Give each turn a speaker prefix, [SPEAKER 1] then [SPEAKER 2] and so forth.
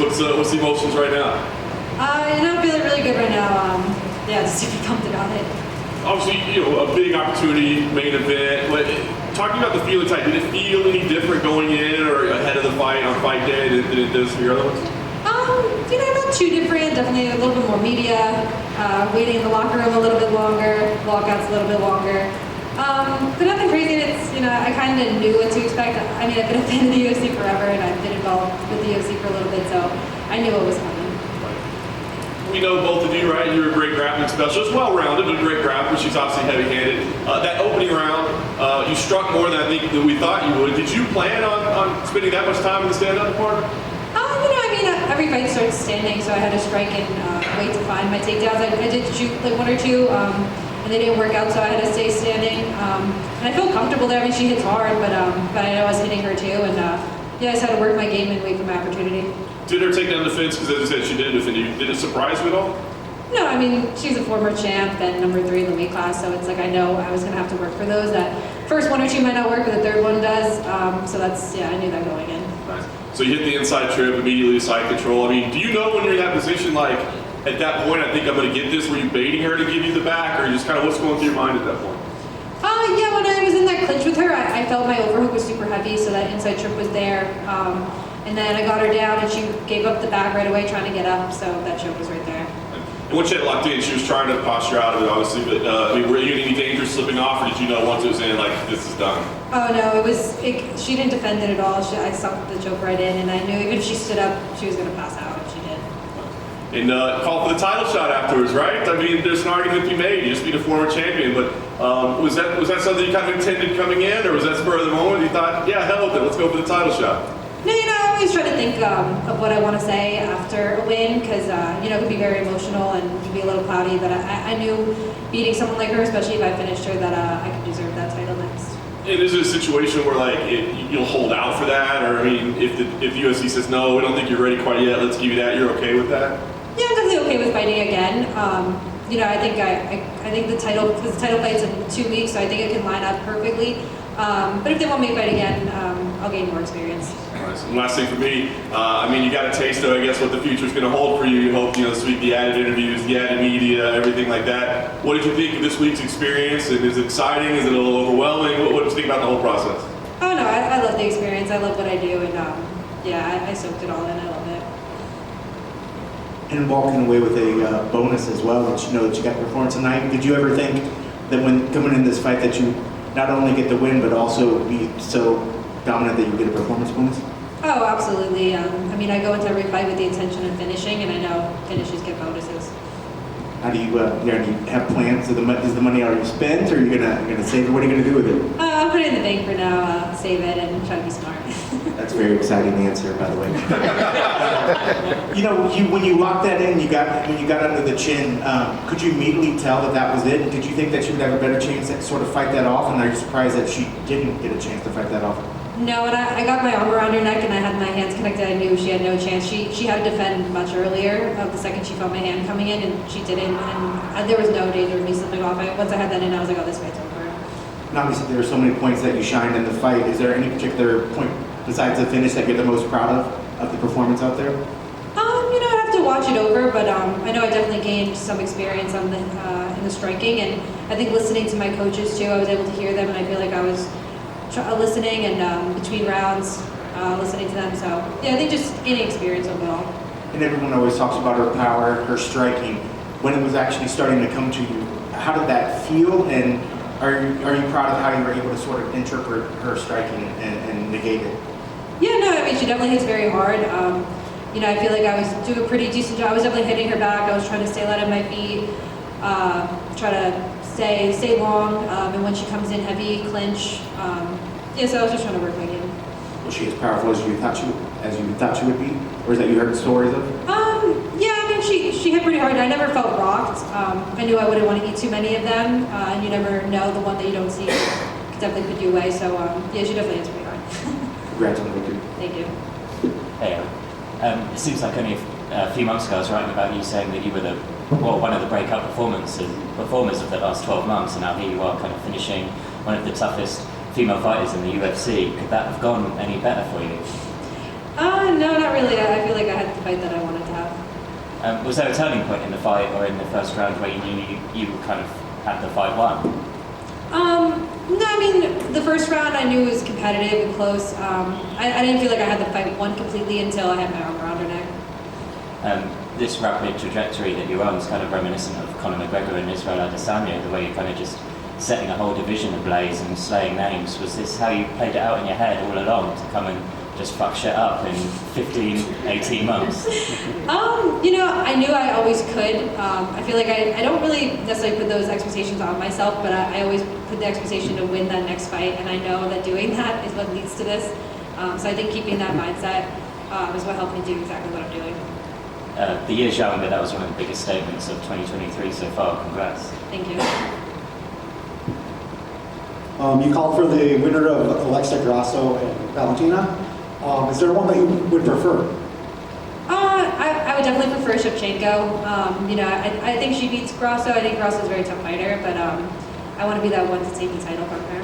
[SPEAKER 1] What's the emotions right now?
[SPEAKER 2] I'm feeling really good right now. Just super pumped about it.
[SPEAKER 1] Obviously, a big opportunity, main event. But talking about the feeling side, did it feel any different going in or ahead of the fight on fight day than it does for your other ones?
[SPEAKER 2] Not too different. Definitely a little bit more media. Waiting in the locker room a little bit longer. Walkouts a little bit longer. But nothing crazy. It's I kind of knew what to expect. I mean, I've been a fan of the UFC forever, and I've been involved with the UFC for a little bit, so I knew what was coming.
[SPEAKER 1] We know both of you, right? You're a great grappling specialist, well-rounded, but a great grappler. She's obviously heavy-handed. That opening round, you struck more than I think that we thought you would. Did you plan on spending that much time in the stand-up department?
[SPEAKER 2] Every fight starts standing, so I had to strike and wait to find my takedowns. I did shoot like one or two, and they didn't work out, so I had to stay standing. And I feel comfortable there. I mean, she hits hard, but I know I was hitting her too, and I just had to work my game and wait for my opportunity.
[SPEAKER 1] Did her take down defense, because as I said, she did defend you. Did it surprise you at all?
[SPEAKER 2] No, I mean, she's a former champ and number 3 in the weight class, so it's like I know I was going to have to work for those. That first one or two might not work, but the third one does. So that's, I knew that going in.
[SPEAKER 1] Nice. So you hit the inside trip, immediately side control. I mean, do you know when you're in that position, like, at that point, I think I'm going to get this? Were you baiting her to give you the back, or just kind of what's going through your mind at that point?
[SPEAKER 2] When I was in that clinch with her, I felt my overhook was super heavy, so that inside trip was there. And then I got her down, and she gave up the back right away, trying to get up, so that choke was right there.
[SPEAKER 1] And once she had locked in, she was trying to posture out of it, obviously, but were you in any danger slipping off, or did you know once it was in, like, this is done?
[SPEAKER 2] Oh, no, she didn't defend it at all. I sucked the choke right in, and I knew even if she stood up, she was going to pass out, and she did.
[SPEAKER 1] And call for the title shot afterwards, right? I mean, there's an argument to be made. You just beat a former champion, but was that something you kind of intended coming in, or was that spur of the moment? You thought, yeah, hell with it, let's go for the title shot?
[SPEAKER 2] No, I always try to think of what I want to say after a win, because it can be very emotional and it can be a little cloudy. But I knew beating someone like her, especially if I finished her, that I could deserve that title next.
[SPEAKER 1] And is it a situation where you'll hold out for that, or I mean, if the UFC says no, we don't think you're ready quite yet, let's give you that, you're okay with that?
[SPEAKER 2] Yeah, I'm definitely okay with fighting again. I think the title fight's in 2 weeks, so I think it can line up perfectly. But if they want me to fight again, I'll gain more experience.
[SPEAKER 1] Nice. And last thing for me, you got a taste of, I guess, what the future's going to hold for you. You hope, this week, the added interviews, the added media, everything like that. What did you think of this week's experience? And is it exciting? Is it a little overwhelming? What did you think about the whole process?
[SPEAKER 2] Oh, no, I love the experience. I love what I do, and I soaked it all in. I love it.
[SPEAKER 3] And walking away with a bonus as well, that you know that you got performance tonight. Did you ever think that when coming in this fight that you not only get the win, but also be so dominant that you get a performance bonus?
[SPEAKER 2] Oh, absolutely. I go into every fight with the intention of finishing, and I know finishes get bonuses.
[SPEAKER 3] How do you have plans? Is the money already spent, or are you gonna save it? What are you gonna do with it?
[SPEAKER 2] I'll put it in the bank for now, save it, and try to be smart.
[SPEAKER 3] That's a very exciting answer, by the way. When you locked that in, when you got under the chin, could you immediately tell that was it? Did you think that she would have a better chance to sort of fight that off? And are you surprised that she didn't get a chance to fight that off?
[SPEAKER 2] No, and I got my arm around her neck and I had my hands connected. I knew she had no chance. She had to defend much earlier. The second she felt my hand coming in, and she didn't. And there was no danger of me slipping off. Once I had that in, I was like, oh, this fight's over.
[SPEAKER 3] And obviously, there were so many points that you shined in the fight. Is there any particular point besides the finish that you're the most proud of the performance out there?
[SPEAKER 2] I have to watch it over, but I know I definitely gained some experience on in the striking, and I think listening to my coaches too, I was able to hear them, and I feel like I was listening and between rounds, listening to them. So yeah, I think just gaining experience overall.
[SPEAKER 3] And everyone always talks about her power, her striking. When it was actually starting to come to you, how did that feel? And are you proud of how you were able to sort of interpret her striking and negate it?
[SPEAKER 2] Yeah, no, she definitely hits very hard. I feel like I was doing a pretty decent job. I was definitely hitting her back. I was trying to stay light on my feet, try to stay long, and when she comes in heavy, clinch. So I was just trying to work my game.
[SPEAKER 3] Was she as powerful as you thought she would be, or is that you heard stories of?
[SPEAKER 2] She hit pretty hard. I never felt rocked. I knew I wouldn't want to eat too many of them, and you never know, the one that you don't see could definitely put you away. So she definitely hits pretty hard.
[SPEAKER 3] Congrats on the victory.
[SPEAKER 2] Thank you.
[SPEAKER 4] Hey, it seems like only a few months ago I was writing about you saying that you were one of the breakout performers of the last 12 months, and now here you are kind of finishing one of the toughest female fighters in the UFC. Could that have gone any better for you?
[SPEAKER 2] No, not really. I feel like I had to fight fight that I wanted to have.
[SPEAKER 4] Was there a turning point in the fight or in the first round where you knew you kind of had the fight won?
[SPEAKER 2] No, I mean, the first round I knew was competitive and close. I didn't feel like I had the fight won completely until I had my arm around her neck.
[SPEAKER 4] This rapid trajectory that you're on is kind of reminiscent of Conor McGregor and Israel Adesanya, the way you're kind of just setting a whole division ablaze and slaying names. Was this how you played it out in your head all along, to come and just fuck shit up in 15, 18 months?
[SPEAKER 2] I knew I always could. I feel like I don't really necessarily put those expectations on myself, but I always put the expectation to win that next fight, and I know that doing that is what leads to this. So I think keeping that mindset is what helped me do exactly what I'm doing.
[SPEAKER 4] The year's young, but that was one of the biggest statements of 2023 so far. Congrats.
[SPEAKER 2] Thank you.
[SPEAKER 5] You called for the winner of Alexa Grasso and Valentina. Is there one that you would prefer?
[SPEAKER 2] I would definitely prefer Shevchenko. I think she beats Grasso. I think Grasso is a very tough fighter, but I want to be that one to take the title from her.